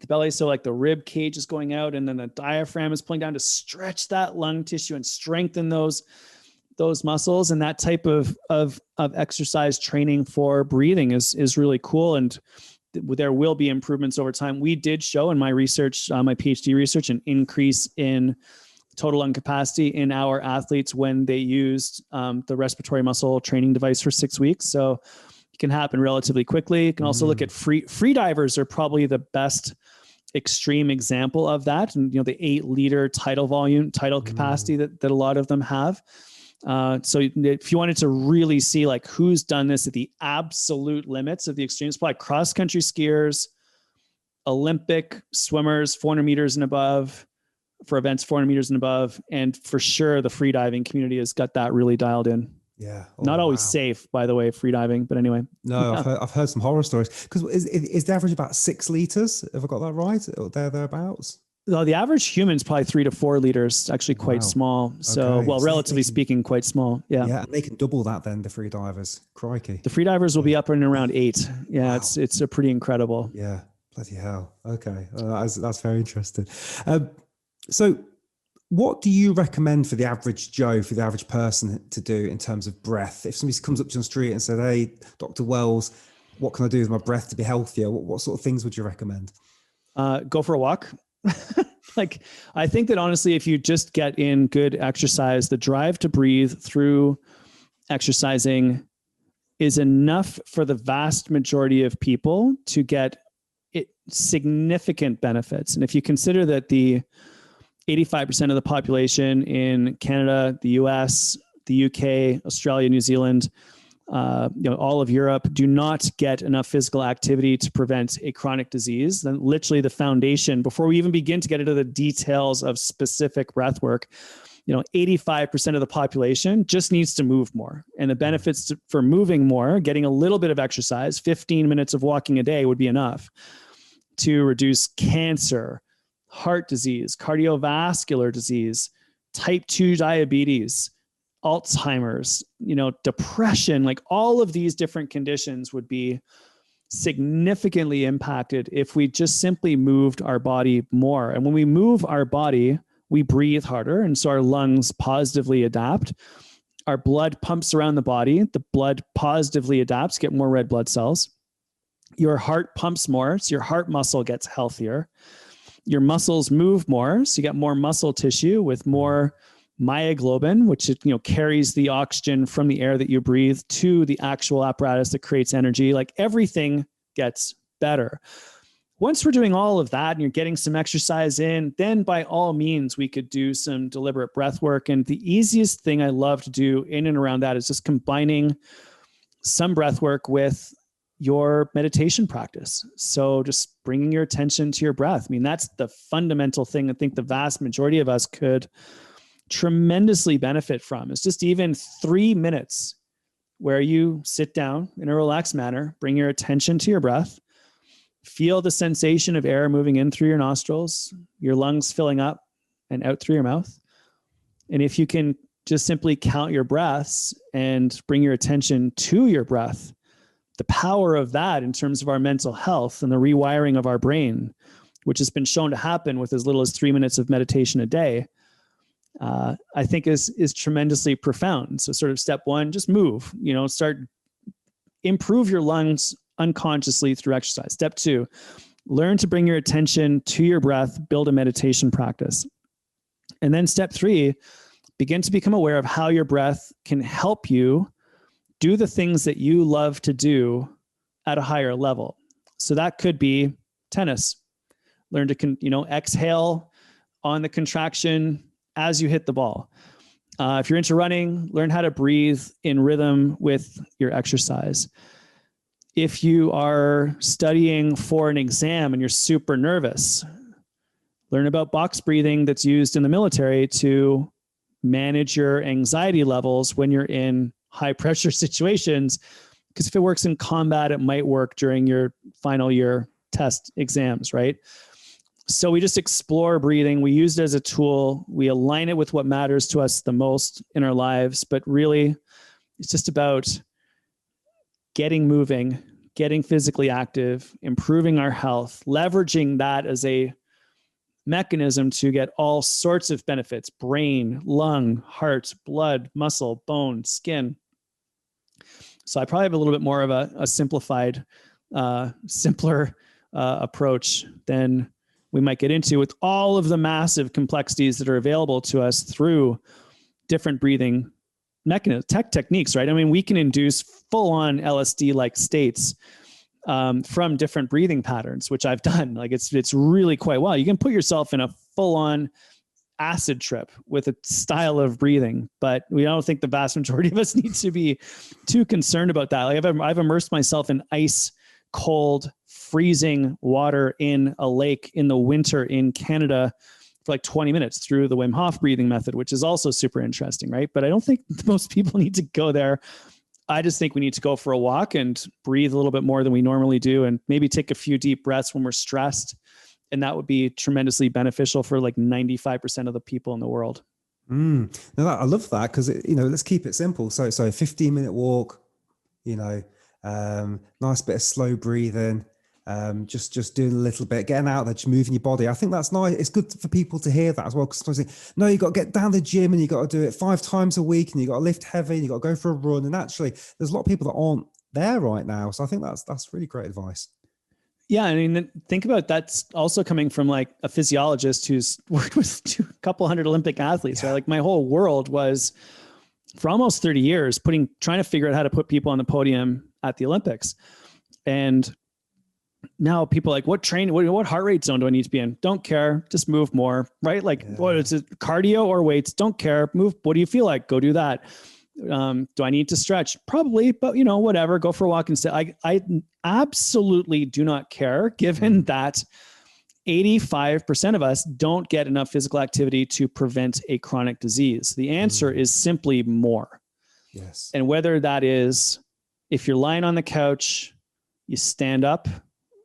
the belly. So like the rib cage is going out, and then the diaphragm is pulling down to stretch that lung tissue and strengthen those muscles. And that type of exercise training for breathing is really cool. And there will be improvements over time. We did show in my research, my PhD research, an increase in total lung capacity in our athletes when they used the respiratory muscle training device for 6 weeks. So it can happen relatively quickly. You can also look at free divers are probably the best extreme example of that. And, the 8 liter tidal capacity that a lot of them have. So if you wanted to really see like who's done this at the absolute limits of the extremes, probably cross-country skiers, Olympic swimmers, 400 meters and above, for events 400 meters and above. And for sure, the free diving community has got that really dialed in. Yeah. Not always safe, by the way, free diving, but anyway. No, yeah. I've heard some horror stories. Because is the average about 6 liters? Have I got that right? Or thereabouts? No, the average human is probably 3 to 4 liters, actually quite small. So, okay. Relatively speaking, quite small. Yeah. Yeah. And they can double that then, the free divers. Crikey. The free divers will be up and around 8. Yeah. Wow. It's a pretty incredible. Yeah. Bloody hell. Okay. That's very interesting. So what do you recommend for the average Joe, for the average person to do in terms of breath? If somebody comes up to you on the street and said, "Hey, Dr. Wells, what can I do with my breath to be healthier?" What sort of things would you recommend? Go for a walk. Like, I think that honestly, if you just get in good exercise, the drive to breathe through exercising is enough for the vast majority of people to get significant benefits. And if you consider that the 85% of the population in Canada, the US, the UK, Australia, New Zealand, all of Europe do not get enough physical activity to prevent a chronic disease, then literally the foundation, before we even begin to get into the details of specific breath work, 85% of the population just needs to move more. And the benefits for moving more, getting a little bit of exercise, 15 minutes of walking a day would be enough to reduce cancer, heart disease, cardiovascular disease, type 2 diabetes, Alzheimer's, depression, like all of these different conditions would be significantly impacted if we just simply moved our body more. And when we move our body, we breathe harder. And so our lungs positively adapt. Our blood pumps around the body. The blood positively adapts, get more red blood cells. Your heart pumps more, so your heart muscle gets healthier. Your muscles move more, so you get more muscle tissue with more myoglobin, which carries the oxygen from the air that you breathe to the actual apparatus that creates energy. Like everything gets better. Once we're doing all of that and you're getting some exercise in, then by all means, we could do some deliberate breath work. And the easiest thing I love to do in and around that is just combining some breath work with your meditation practice. So just bringing your attention to your breath. I mean, that's the fundamental thing I think the vast majority of us could tremendously benefit from. It's just even 3 minutes where you sit down in a relaxed manner, bring your attention to your breath, feel the sensation of air moving in through your nostrils, your lungs filling up and out through your mouth. And if you can just simply count your breaths and bring your attention to your breath, the power of that in terms of our mental health and the rewiring of our brain, which has been shown to happen with as little as 3 minutes of meditation a day, I think is tremendously profound. So sort of step one, just move, improve your lungs unconsciously through exercise. Step two, learn to bring your attention to your breath, build a meditation practice. And then step three, begin to become aware of how your breath can help you do the things that you love to do at a higher level. So that could be tennis. Learn to, exhale on the contraction as you hit the ball. If you're into running, learn how to breathe in rhythm with your exercise. If you are studying for an exam and you're super nervous, learn about box breathing that's used in the military to manage your anxiety levels when you're in high pressure situations. Because if it works in combat, it might work during your final year test exams, right? So we just explore breathing. We use it as a tool. We align it with what matters to us the most in our lives. But really, it's just about getting moving, getting physically active, improving our health, leveraging that as a mechanism to get all sorts of benefits: brain, lung, heart, blood, muscle, bone, skin. So I probably have a little bit more of a simplified, simpler approach than we might get into with all of the massive complexities that are available to us through different breathing mechanisms, techniques, right? I mean, we can induce full-on LSD-like states from different breathing patterns, which I've done. Like it's really quite well. You can put yourself in a full-on acid trip with a style of breathing, but we don't think the vast majority of us need to be too concerned about that. Like I've immersed myself in ice cold, freezing water in a lake in the winter in Canada for like 20 minutes through the Wim Hof breathing method, which is also super interesting, right? But I don't think most people need to go there. I just think we need to go for a walk and breathe a little bit more than we normally do, and maybe take a few deep breaths when we're stressed. And that would be tremendously beneficial for like 95% of the people in the world. No, I love that because, let's keep it simple. So a 15-minute walk, nice bit of slow breathing, just doing a little bit, getting out there, just moving your body. I think that's nice. It's good for people to hear that as well. Because sometimes no, you got to get down to the gym and you got to do it 5 times a week and you got to lift heavy and you got to go for a run. And actually, there's a lot of people that aren't there right now. So I think that's really great advice. Yeah. I mean, think about that's also coming from like a physiologist who's worked with a couple hundred Olympic athletes, right? Like my whole world was for almost 30 years trying to figure out how to put people on the podium at the Olympics. And now people are like, what heart rate zone do I need to be in? Don't care. Just move more, right? Like, what is it? Cardio or weights? Don't care. Move. What do you feel like? Go do that. Do I need to stretch? Probably, but whatever, go for a walk instead. I absolutely do not care, given that 85% of us don't get enough physical activity to prevent a chronic disease. The answer is simply more. Yes. And whether that is, if you're lying on the couch, you stand up,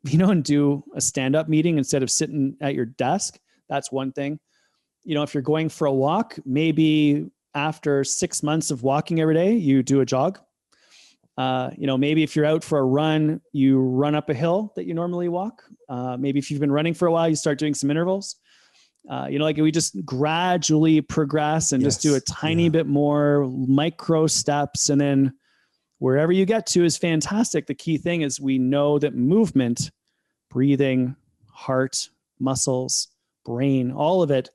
and do a stand-up meeting instead of sitting at your desk. That's one thing. If you're going for a walk, maybe after 6 months of walking every day, you do a jog. Maybe if you're out for a run, you run up a hill that you normally walk. Maybe if you've been running for a while, you start doing some intervals. We just gradually progress and just do a tiny bit more micro steps. And then wherever you get to is fantastic. The key thing is we know that movement, breathing, heart, muscles, brain, all of it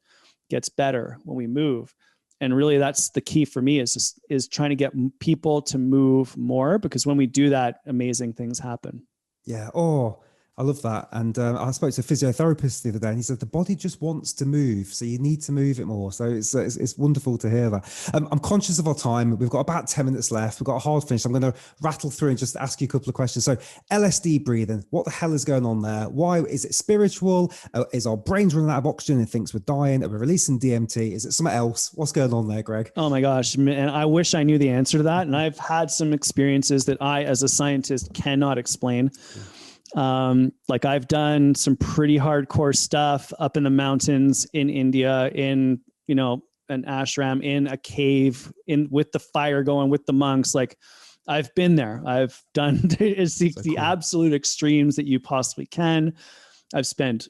gets better when we move. And really that's the key for me is trying to get people to move more, because when we do that, amazing things happen. Yeah. Oh, I love that. And I spoke to a physiotherapist the other day, and he said the body just wants to move, so you need to move it more. So it's wonderful to hear that. I'm conscious of our time. We've got about 10 minutes left. We've got a hard finish. I'm going to rattle through and just ask you a couple of questions. So LSD breathing, what the hell is going on there? Why is it spiritual? Is our brains running out of oxygen and thinks we're dying? Are we releasing DMT? Is it something else? What's going on there, Greg? Oh my gosh. And I wish I knew the answer to that. And I've had some experiences that I, as a scientist, cannot explain. Like I've done some pretty hardcore stuff up in the mountains in India, in, an ashram, in a cave, with the fire going, with the monks. Like I've been there. I've done it's the cool. Absolute extremes that you possibly can. I've spent,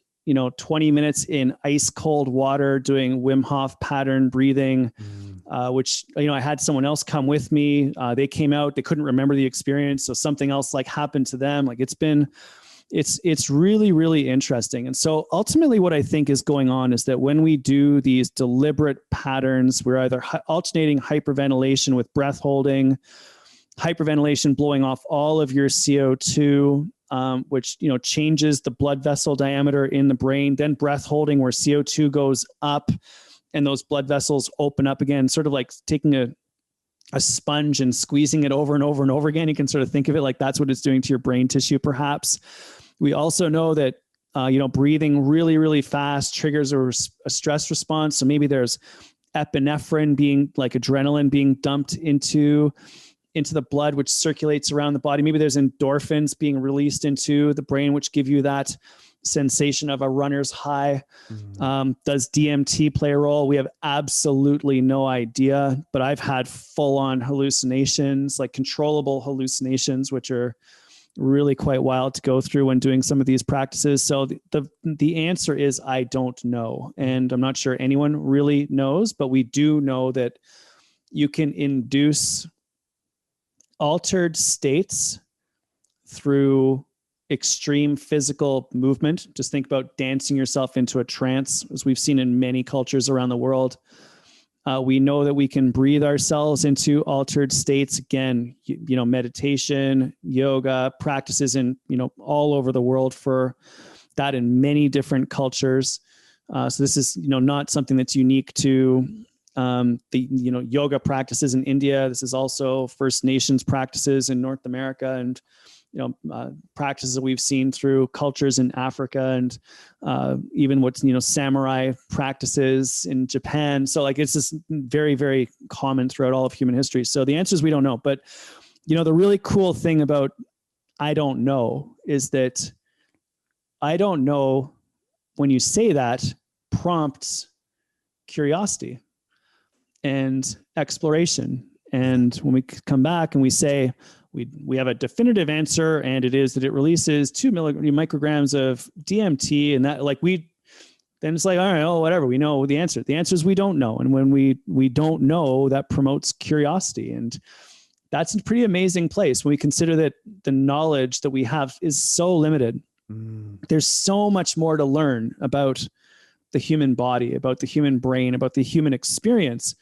20 minutes in ice cold water doing Wim Hof pattern breathing, which, I had someone else come with me. They came out, they couldn't remember the experience. So something else like happened to them. Like it's really, really interesting. And so ultimately what I think is going on is that when we do these deliberate patterns, we're either alternating hyperventilation with breath holding, hyperventilation blowing off all of your CO2, which, changes the blood vessel diameter in the brain, then breath holding where CO2 goes up and those blood vessels open up again, sort of like taking a sponge and squeezing it over and over and over again. You can sort of think of it like that's what it's doing to your brain tissue, perhaps. We also know that, breathing really, really fast triggers a stress response. So maybe there's epinephrine being like adrenaline being dumped into the blood, which circulates around the body. Maybe there's endorphins being released into the brain, which give you that sensation of a runner's high. Does DMT play a role? We have absolutely no idea, but I've had full-on hallucinations, like controllable hallucinations, which are really quite wild to go through when doing some of these practices. So the answer is, I don't know. And I'm not sure anyone really knows, but we do know that you can induce altered states through extreme physical movement. Just think about dancing yourself into a trance, as we've seen in many cultures around the world. We know that we can breathe ourselves into altered states. Again, meditation, yoga, practices in, all over the world for that in many different cultures. So this is, not something that's unique to the yoga practices in India. This is also First Nations practices in North America, and practices that we've seen through cultures in Africa, and even what's samurai practices in Japan. So like it's just very, very common throughout all of human history. So the answer is we don't know. But the really cool thing about I don't know is that I don't know, when you say that, prompts curiosity and exploration. And when we come back and we say we have a definitive answer, and it is that it releases 2 micrograms of DMT, and that then it's like, all right, whatever, we know the answer. The answer is we don't know. And when we don't know, that promotes curiosity. And that's a pretty amazing place when we consider that the knowledge that we have is so limited. There's so much more to learn about the human body, about the human brain, about the human experience.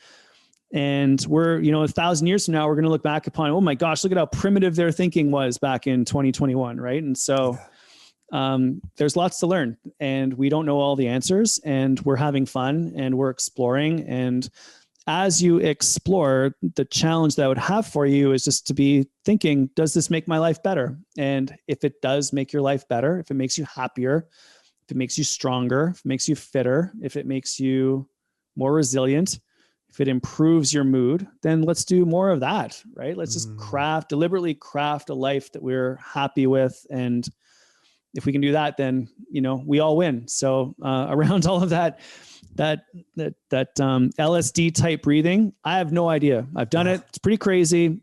And we're, 1,000 years from now, we're going to look back upon, oh my gosh, look at how primitive their thinking was back in 2021. Right. And so there's lots to learn, and we don't know all the answers, and we're having fun and we're exploring. And as you explore, the challenge that I would have for you is just to be thinking, does this make my life better? And if it does make your life better, if it makes you happier, if it makes you stronger, if it makes you fitter, if it makes you more resilient, if it improves your mood, then let's do more of that, right? Let's just deliberately craft a life that we're happy with. And if we can do that, then, we all win. So around all of that LSD type breathing, I have no idea. I've done it. It's pretty crazy.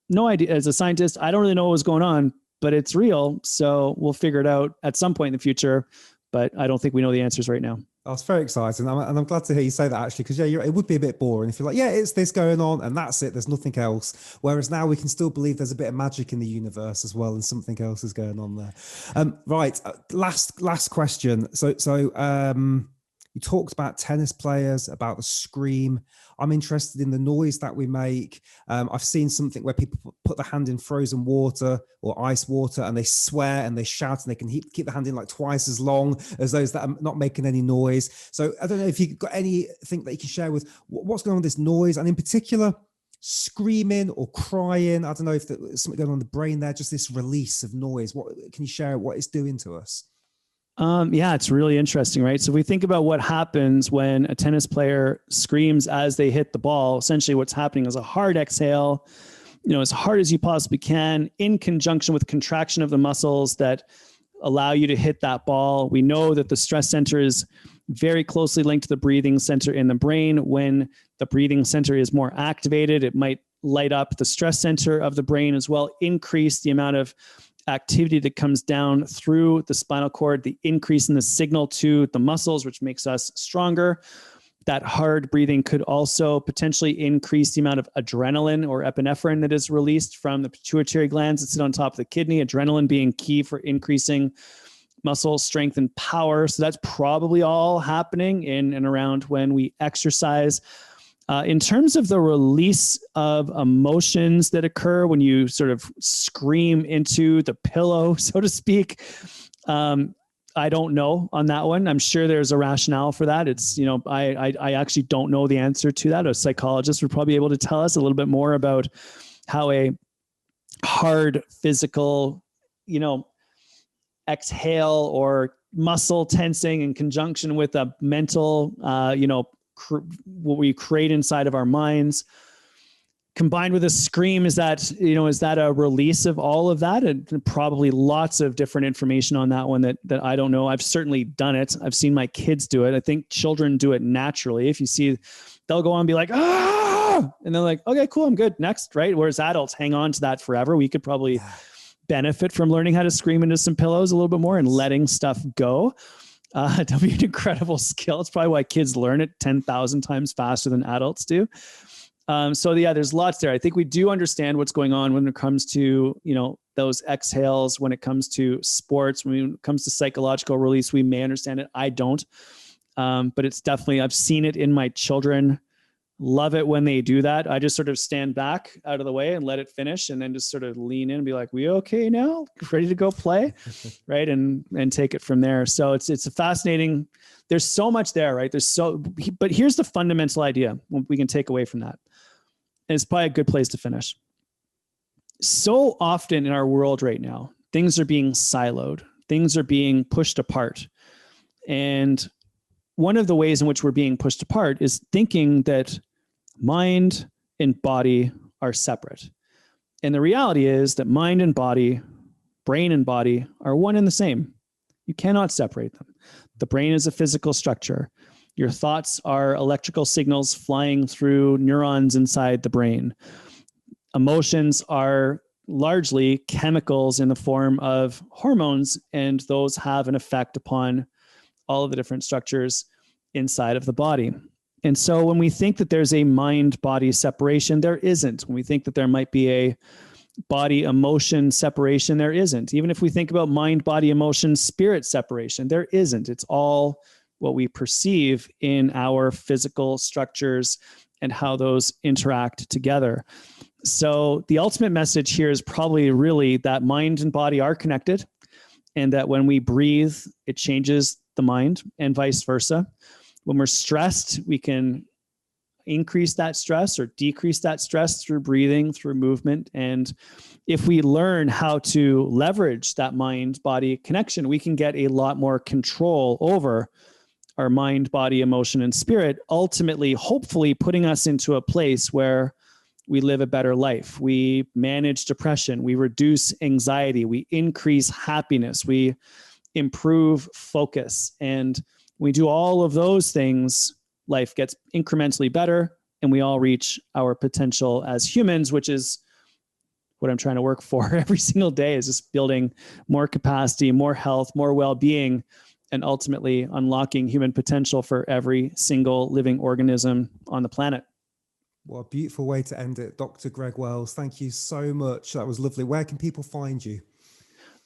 No idea. As a scientist, I don't really know what was going on, but it's real. So we'll figure it out at some point in the future, but I don't think we know the answers right now. That's very exciting. And I'm glad to hear you say that, actually, because it would be a bit boring if you're like, it's this going on and that's it. There's nothing else. Whereas now we can still believe there's a bit of magic in the universe as well, and something else is going on there. Right. Last question. So You talked about tennis players, about the scream. I'm interested in the noise that we make. I've seen something where people put the hand in frozen water or ice water and they swear and they shout and they can keep the hand in like twice as long as those that are not making any noise. So I don't know if you've got anything that you can share with what's going on with this noise, and in particular, screaming or crying. I don't know if there's something going on in the brain there, just this release of noise. What can you share what it's doing to us? Yeah, it's really interesting, right? So if we think about what happens when a tennis player screams as they hit the ball, essentially what's happening is a hard exhale, as hard as you possibly can, in conjunction with contraction of the muscles that allow you to hit that ball. We know that the stress center is very closely linked to the breathing center in the brain. When the breathing center is more activated, it might light up the stress center of the brain as well, increase the amount of activity that comes down through the spinal cord, the increase in the signal to the muscles, which makes us stronger. That hard breathing could also potentially increase the amount of adrenaline or epinephrine that is released from the pituitary glands that sit on top of the kidney, adrenaline being key for increasing muscle strength and power. So that's probably all happening in and around when we exercise. In terms of the release of emotions that occur when you sort of scream into the pillow, so to speak, I don't know on that one. I'm sure there's a rationale for that. It's, I actually don't know the answer to that. A psychologist would probably be able to tell us a little bit more about how a hard physical, exhale or muscle tensing in conjunction with a mental, what we create inside of our minds, combined with a scream, is that a release of all of that? And probably lots of different information on that one that I don't know. I've certainly done it. I've seen my kids do it. I think children do it naturally. If you see, they'll go on and be like, ah, and they're like, okay, cool, I'm good, next, right? Whereas adults hang on to that forever. We could probably benefit from learning how to scream into some pillows a little bit more and letting stuff go. That'll be an incredible skill. It's probably why kids learn it 10,000 times faster than adults do. So yeah, there's lots there. I think we do understand what's going on when it comes to, those exhales, when it comes to sports, when it comes to psychological release, we may understand it. I don't. But it's definitely, I've seen it in my children. Love it when they do that. I just sort of stand back out of the way and let it finish, and then just sort of lean in and be like, we okay now? Ready to go play? Right. And take it from there. So it's a fascinating, there's so much there, right? But here's the fundamental idea we can take away from that. And it's probably a good place to finish. So often in our world right now, things are being siloed. Things are being pushed apart. And one of the ways in which we're being pushed apart is thinking that mind and body are separate. And the reality is that mind and body, brain and body are one and the same. You cannot separate them. The brain is a physical structure. Your thoughts are electrical signals flying through neurons inside the brain. Emotions are largely chemicals in the form of hormones, and those have an effect upon all of the different structures inside of the body. And so when we think that there's a mind-body separation, there isn't. When we think that there might be a body-emotion separation, there isn't. Even if we think about mind-body-emotion-spirit separation, there isn't. It's all what we perceive in our physical structures and how those interact together. So the ultimate message here is probably really that mind and body are connected, and that when we breathe, it changes the mind, and vice versa. When we're stressed, we can increase that stress or decrease that stress through breathing, through movement. And if we learn how to leverage that mind-body connection, we can get a lot more control over our mind, body, emotion, and spirit, ultimately, hopefully putting us into a place where we live a better life. We manage depression. We reduce anxiety. We increase happiness. We improve focus. And we do all of those things, life gets incrementally better, and we all reach our potential as humans, which is what I'm trying to work for every single day, is just building more capacity, more health, more well-being, and ultimately unlocking human potential for every single living organism on the planet. What a beautiful way to end it. Dr. Gregg Wells, thank you so much. That was lovely. Where can people find you?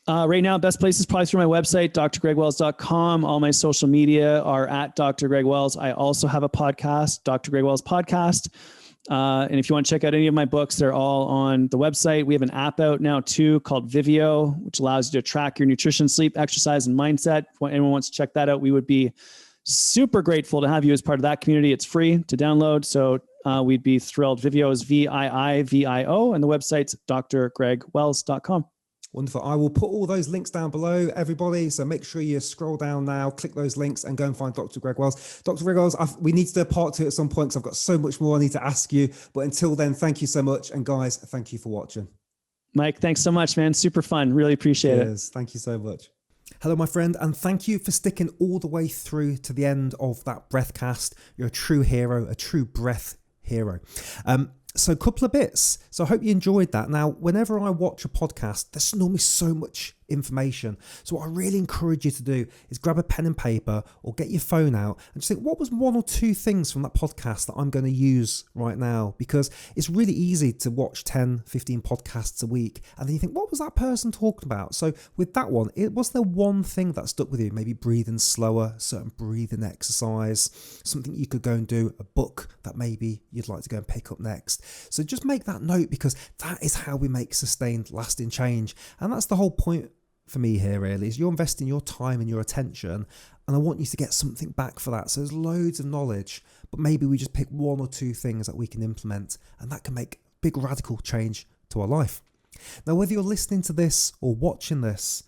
Right now, best place is probably through my website, drgreggwells.com. All my social media are at Dr. Gregg Wells. I also have a podcast, Dr. Gregg Wells Podcast. And if you want to check out any of my books, they're all on the website. We have an app out now too called Vivio, which allows you to track your nutrition, sleep, exercise, and mindset. If anyone wants to check that out, we would be super grateful to have you as part of that community. It's free to download. So we'd be thrilled. Vivio is VIIVIO, and the website's drgreggwells.com. Wonderful. I will put all those links down below, everybody. So make sure you scroll down now, click those links and go and find Dr. Gregg Wells. Dr. Gregg Wells, we need to do a part 2 at some point because I've got so much more I need to ask you. But until then, thank you so much. And guys, thank you for watching. Mike, thanks so much, man. Super fun. Really appreciate it. Thank you so much. Hello, my friend, and thank you for sticking all the way through to the end of that Breathcast. You're a true hero, a true breath hero. So a couple of bits. So I hope you enjoyed that. Now, whenever I watch a podcast, there's normally so much information. So what I really encourage you to do is grab a pen and paper or get your phone out and just think, what was 1 or 2 things from that podcast that I'm going to use right now? Because it's really easy to watch 10, 15 podcasts a week. And then you think, what was that person talking about? So with that one, was there one thing that stuck with you? Maybe breathing slower, certain breathing exercise, something you could go and do, a book that maybe you'd like to go and pick up next. So just make that note, because that is how we make sustained, lasting change. And that's the whole point for me here, really, is you're investing your time and your attention, and I want you to get something back for that. So there's loads of knowledge, but maybe we just pick 1 or 2 things that we can implement, and that can make big radical change to our life. Now, whether you're listening to this or watching this,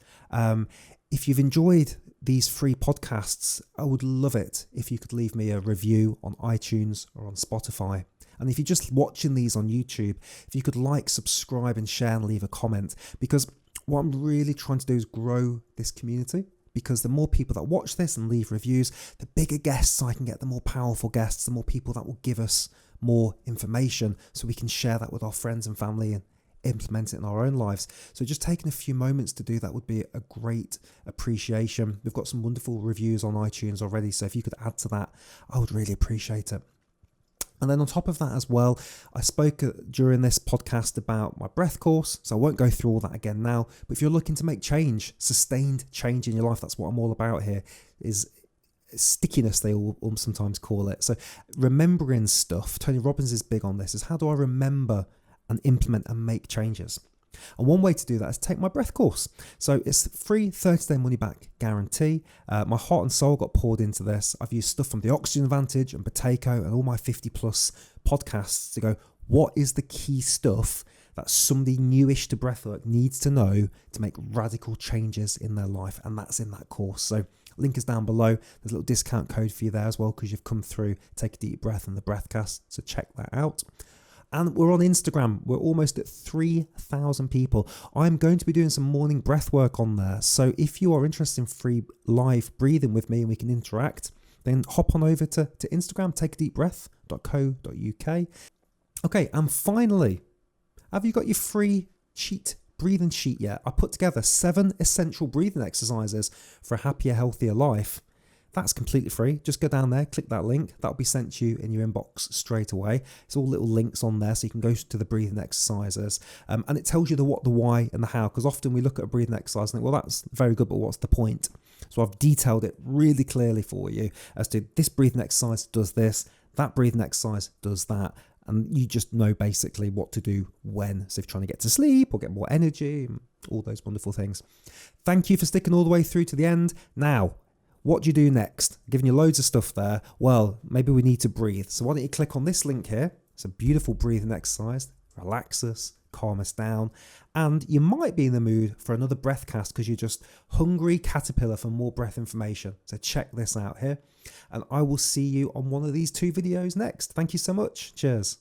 if you've enjoyed these free podcasts, I would love it if you could leave me a review on iTunes or on Spotify. And if you're just watching these on YouTube, if you could like, subscribe and share and leave a comment, because what I'm really trying to do is grow this community, because the more people that watch this and leave reviews, the bigger guests I can get, the more powerful guests, the more people that will give us more information so we can share that with our friends and family and implement it in our own lives. So just taking a few moments to do that would be a great appreciation. We've got some wonderful reviews on iTunes already, so if you could add to that, I would really appreciate it. And then on top of that as well, I spoke during this podcast about my breath course, so I won't go through all that again now. But if you're looking to make change, sustained change in your life, that's what I'm all about here, is stickiness, they all sometimes call it. So remembering stuff, Tony Robbins is big on this, is how do I remember and implement and make changes? And one way to do that is take my breath course. So it's free, 30-day money back guarantee. My heart and soul got poured into this. I've used stuff from the Oxygen Advantage and Potato and all my 50 plus podcasts to go, what is the key stuff that somebody newish to breathwork needs to know to make radical changes in their life? And that's in that course. So link is down below. There's a little discount code for you there as well, because you've come through Take a Deep Breath and the Breathcast. So check that out. And we're on Instagram. We're almost at 3,000 people. I'm going to be doing some morning breath work on there. So if you are interested in free live breathing with me and we can interact, then hop on over to Instagram, takeadeepbreath.co.uk. Okay, and finally, have you got your free breathing sheet yet? I put together 7 essential breathing exercises for a happier, healthier life. That's completely free. Just go down there, click that link. That'll be sent to you in your inbox straight away. It's all little links on there, so you can go to the breathing exercises. And it tells you the what, the why, and the how, because often we look at a breathing exercise and think, well, that's very good, but what's the point? So I've detailed it really clearly for you as to this breathing exercise does this, that breathing exercise does that. And you just know basically what to do when. So if you're trying to get to sleep or get more energy, all those wonderful things. Thank you for sticking all the way through to the end. Now, what do you do next? I'm giving you loads of stuff there. Well, maybe we need to breathe. So why don't you click on this link here? It's a beautiful breathing exercise. Relax us, calm us down. And you might be in the mood for another Breathcast because you're just hungry caterpillar for more breath information. So check this out here. And I will see you on one of these 2 videos next. Thank you so much. Cheers.